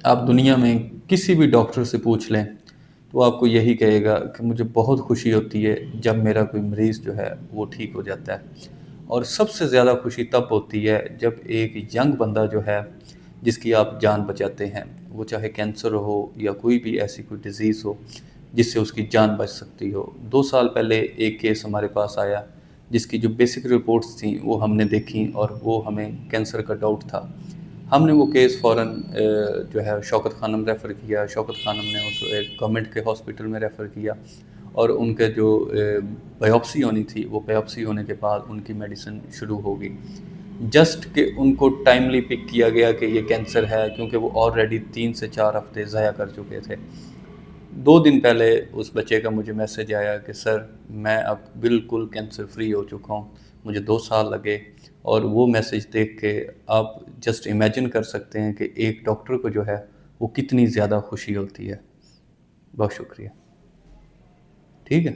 آپ دنیا میں کسی بھی ڈاکٹر سے پوچھ لیں تو وہ آپ کو یہی کہے گا کہ مجھے بہت خوشی ہوتی ہے جب میرا کوئی مریض جو ہے وہ ٹھیک ہو جاتا ہے، اور سب سے زیادہ خوشی تب ہوتی ہے جب ایک ینگ بندہ جو ہے جس کی آپ جان بچاتے ہیں، وہ چاہے کینسر ہو یا کوئی بھی ایسی کوئی ڈیزیز ہو جس سے اس کی جان بچ سکتی ہو۔ 2 سال پہلے ایک کیس ہمارے پاس آیا جس کی جو بیسک رپورٹس تھیں وہ ہم نے دیکھیں اور وہ ہمیں کینسر کا ڈاؤٹ تھا۔ ہم نے وہ کیس فوراً جو ہے شوکت خانم ریفر کیا، شوکت خانم نے اس ایک گورنمنٹ کے ہاسپٹل میں ریفر کیا، اور ان کے جو بایوپسی ہونی تھی وہ بایوپسی ہونے کے بعد ان کی میڈیسن شروع ہو گئی، جسٹ کہ ان کو ٹائملی پک کیا گیا کہ یہ کینسر ہے، کیونکہ وہ آلریڈی 3 سے 4 ہفتے ضائع کر چکے تھے۔ 2 دن پہلے اس بچے کا مجھے میسج آیا کہ سر میں اب بالکل کینسر فری ہو چکا ہوں، مجھے 2 سال لگے، اور وہ میسج دیکھ کے آپ جسٹ امیجن کر سکتے ہیں کہ ایک ڈاکٹر کو جو ہے وہ کتنی زیادہ خوشی ہوتی ہے۔ بہت شکریہ۔ ٹھیک ہے۔